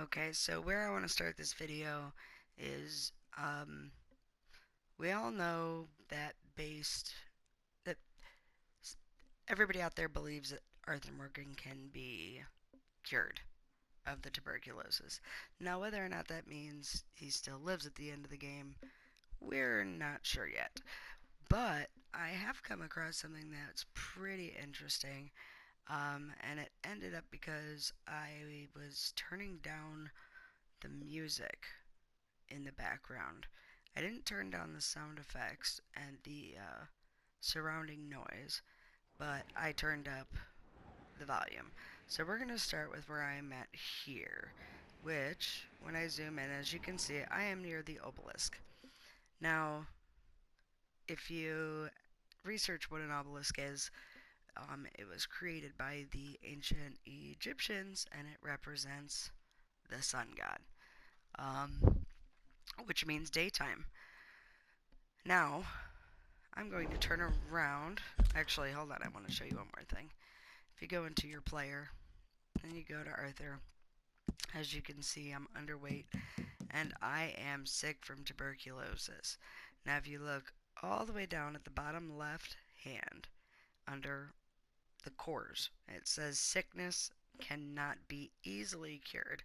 Okay, so where I want to start this video is, we all know that that everybody out there believes that Aurthur Morgan can be cured of the tuberculosis. Now, whether or not that means he still lives at the end of the game, we're not sure yet. But I have come across something that's pretty interesting, and it ended up because I was turning down the music in the background. I didn't turn down the sound effects and the surrounding noise, but I turned up the volume. So we're going to start with where I am at here, which, when I zoom in, as you can see, I am near the obelisk. Now, if you research what an obelisk is, it was created by the ancient Egyptians, and it represents the sun god, which means daytime. Now, I'm going to turn around. Actually, hold on, I want to show you one more thing. If you go into your player, and you go to Aurthur, as you can see, I'm underweight, and I am sick from tuberculosis. Now, if you look all the way down at the bottom left hand, under the cores, it says sickness cannot be easily cured.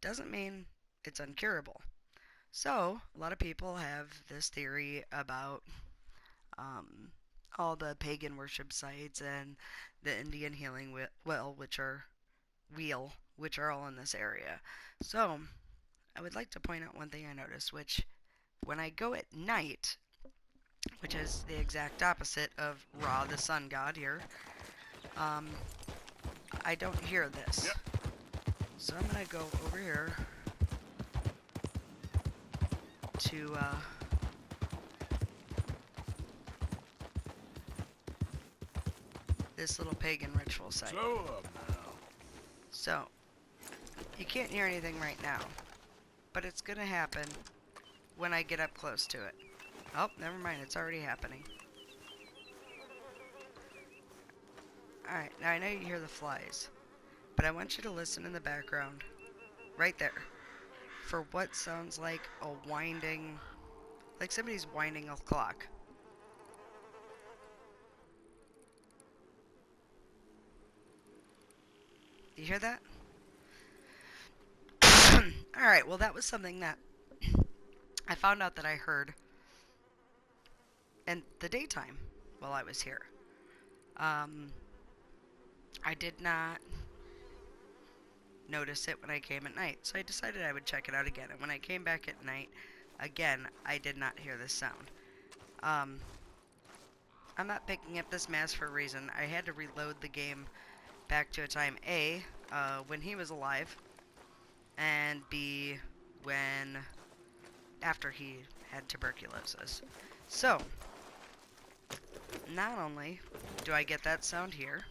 Doesn't mean it's uncurable. So, a lot of people have this theory about um, all the pagan worship sites and the Indian healing which are all in this area. So, I would like to point out one thing I noticed, which when I go at night, which is the exact opposite of Ra, the sun god here, um, I don't hear this. Yep. So I'm gonna go over here to this little pagan ritual site. Slow up now. So, you can't hear anything right now, but it's gonna happen when I get up close to it. Oh, never mind, it's already happening. Alright, now I know you hear the flies, but I want you to listen in the background, right there, for what sounds like a winding, like somebody's winding a clock. You hear that? Alright, well that was something that I found out that I heard in the daytime while I was here. I did not notice it when I came at night, so I decided I would check it out again. And when I came back at night, again, I did not hear this sound. I'm not picking up this mask for a reason. I had to reload the game back to a time A, when he was alive, and B, after he had tuberculosis. So, not only do I get that sound here,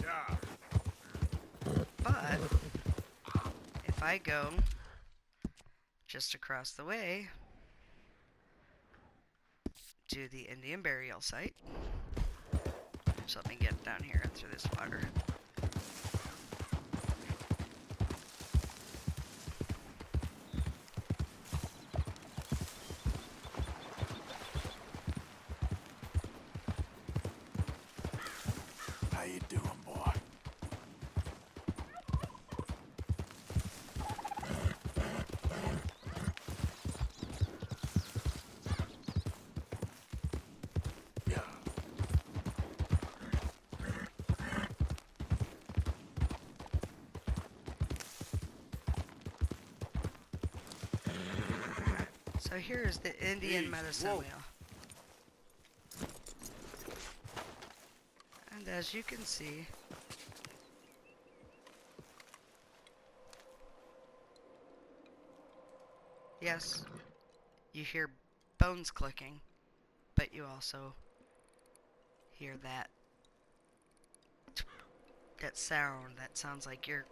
Yeah. but if I go just across the way to the Indian burial site, just let me get down here through this water. How you doing, boy? Yeah. So here's the Indian Jeez, medicine whoa. wheel. And as you can see, yes, you hear bones clicking, but you also hear that sound that sounds like you're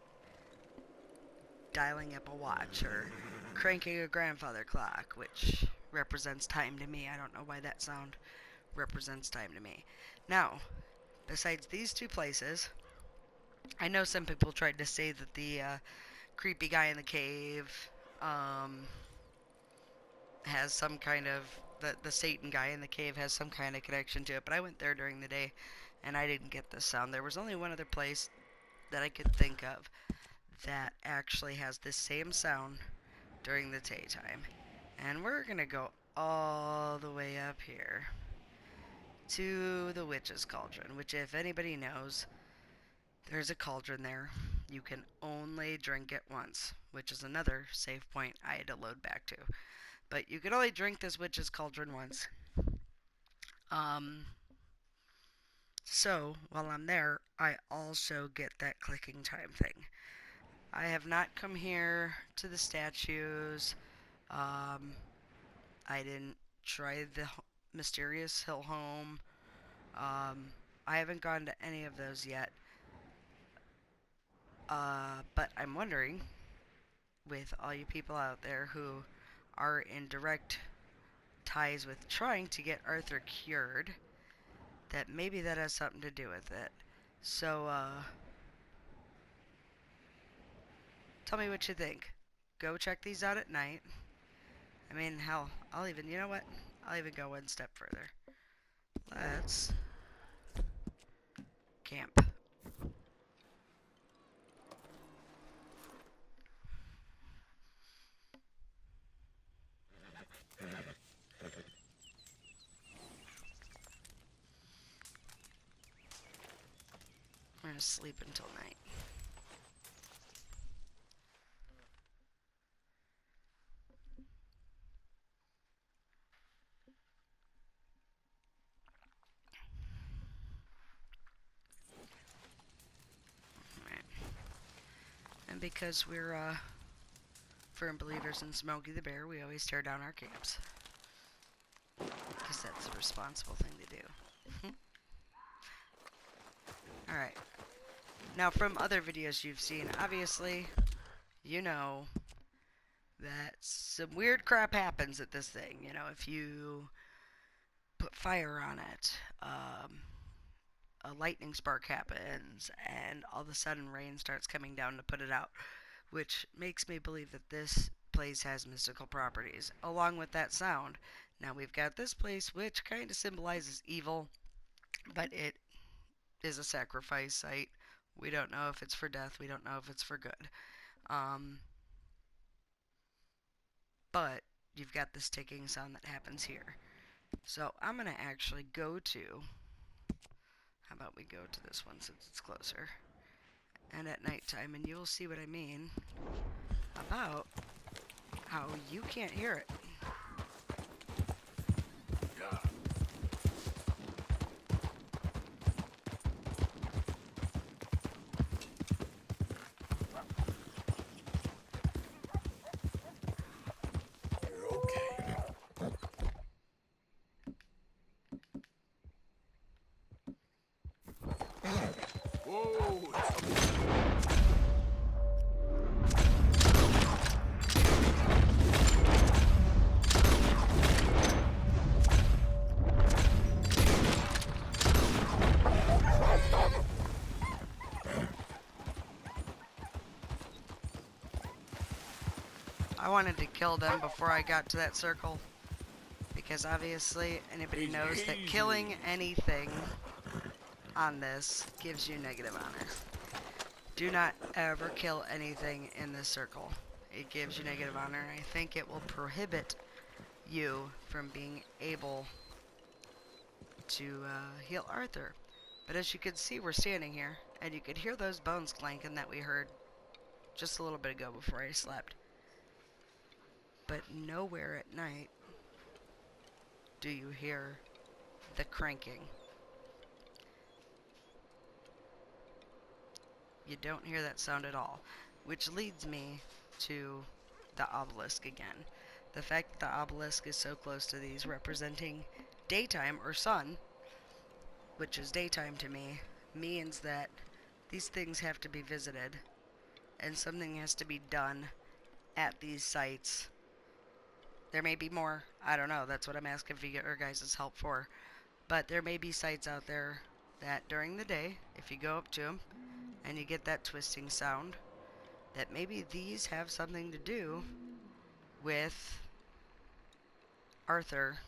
dialing up a watch or cranking a grandfather clock, which represents time to me. I don't know why that sound represents time to me. Now, besides these two places, I know some people tried to say that the creepy guy in the cave has some kind of the Satan guy in the cave has some kind of connection to it. But I went there during the day, and I didn't get this sound. There was only one other place that I could think of that actually has this same sound during the daytime. And we're gonna go all the way up here to the Witch's Cauldron, which, if anybody knows, there's a cauldron there. You can only drink it once, which is another save point I had to load back to. But you can only drink this Witch's Cauldron once. Um, so while I'm there, I also get that clicking time thing. I have not come here to the statues. Um, I didn't try the mysterious hill home. I haven't gone to any of those yet. But I'm wondering, with all you people out there who are in direct ties with trying to get Aurthur cured, that maybe that has something to do with it. So, tell me what you think. Go check these out at night. I mean, hell, you know what? I'll even go one step further. Let's camp. I'm gonna sleep until night. Right. And because we're firm believers in Smokey the Bear, we always tear down our camps. Because that's the responsible thing to do. Alright. Now, from other videos you've seen, obviously, you know that some weird crap happens at this thing. You know, if you put fire on it, a lightning spark happens, and all of a sudden rain starts coming down to put it out, which makes me believe that this place has mystical properties, along with that sound. Now, we've got this place, which kind of symbolizes evil, but it is a sacrifice site. We don't know if it's for death. We don't know if it's for good. Um, but you've got this ticking sound that happens here. So I'm going to actually go to, how about we go to this one since it's closer, and at nighttime, and you'll see what I mean about how you can't hear it. Yeah. You're okay. Whoa, I wanted to kill them before I got to that circle, because obviously anybody knows that killing anything on this gives you negative honor. Do not ever kill anything in this circle. It gives you negative honor. I think it will prohibit you from being able to heal Aurthur. But as you can see, we're standing here, and you could hear those bones clanking that we heard just a little bit ago before I slept. But nowhere at night do you hear the cranking. You don't hear that sound at all, which leads me to the obelisk again. The fact that the obelisk is so close to these representing daytime or sun, which is daytime to me, means that these things have to be visited and something has to be done at these sites. There may be more. I don't know. That's what I'm asking for your guys' help for. But there may be sites out there that during the day, if you go up to them and you get that twisting sound, that maybe these have something to do with Arthur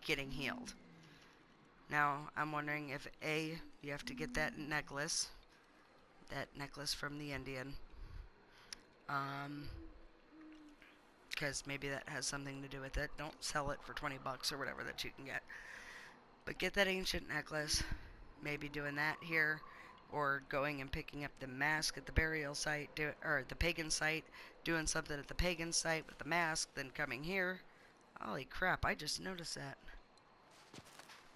getting healed. Now, I'm wondering if A, you have to get that necklace from the Indian, um, because maybe that has something to do with it. Don't sell it for 20 bucks or whatever that you can get. But get that ancient necklace, maybe doing that here, or going and picking up the mask at the burial site, or the pagan site, doing something at the pagan site with the mask, then coming here. Holy crap, I just noticed that.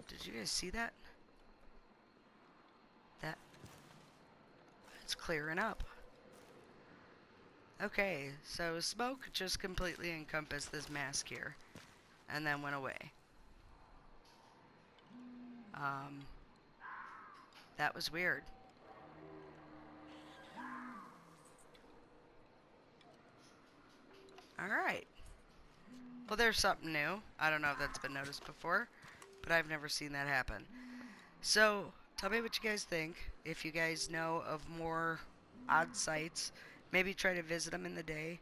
Did you guys see that? That, it's clearing up. Okay, so smoke just completely encompassed this mask here, and then went away. Um, that was weird. Alright. Well, there's something new. I don't know if that's been noticed before, but I've never seen that happen. So, tell me what you guys think. If you guys know of more odd sites, maybe try to visit them in the day.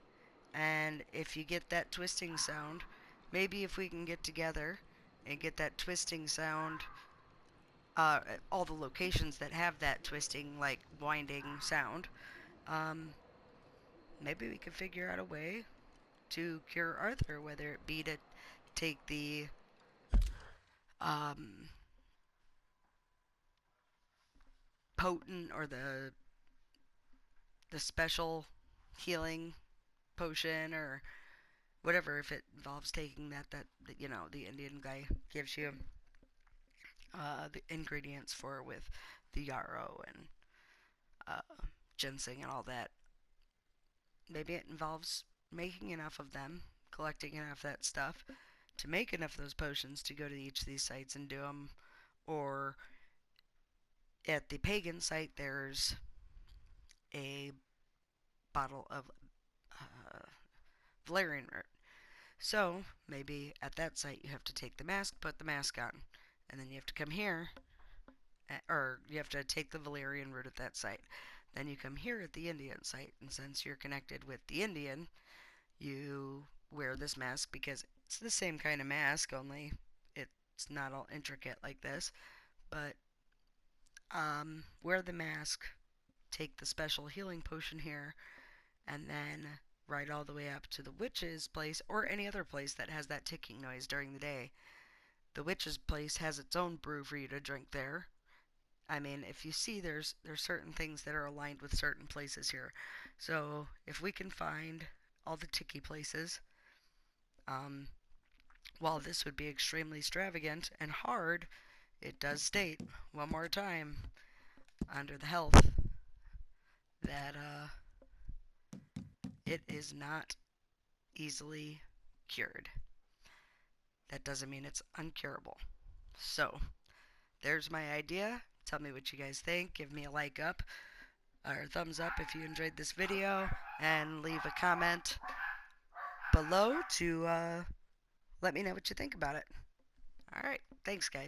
And if you get that twisting sound, maybe if we can get together and get that twisting sound, at all the locations that have that twisting, like winding sound, um, maybe we could figure out a way to cure Arthur, whether it be to take um, potent or the special healing potion or whatever. If it involves taking that the Indian guy gives you the ingredients for with the yarrow and uh, ginseng and all that. Maybe it involves making enough of them, collecting enough of that stuff to make enough of those potions to go to each of these sites and do them. Or at the pagan site, there's a bottle of uh, valerian root. So maybe at that site you have to take the mask, put the mask on, and then you have to come here, or you have to take the valerian root at that site. Then you come here at the Indian site, and since you're connected with the Indian, you wear this mask because it's the same kind of mask, only it's not all intricate like this. But wear the mask, take the special healing potion here, and then ride all the way up to the witch's place or any other place that has that ticking noise during the day. The witch's place has its own brew for you to drink there. I mean, if you see there's certain things that are aligned with certain places here. So if we can find all the ticky places, um, while this would be extremely extravagant and hard, it does state one more time under the health that it is not easily cured. That doesn't mean it's uncurable. So there's my idea. Tell me what you guys think. Give me a like up or a thumbs up if you enjoyed this video, and leave a comment below to let me know what you think about it. Alright, thanks guys.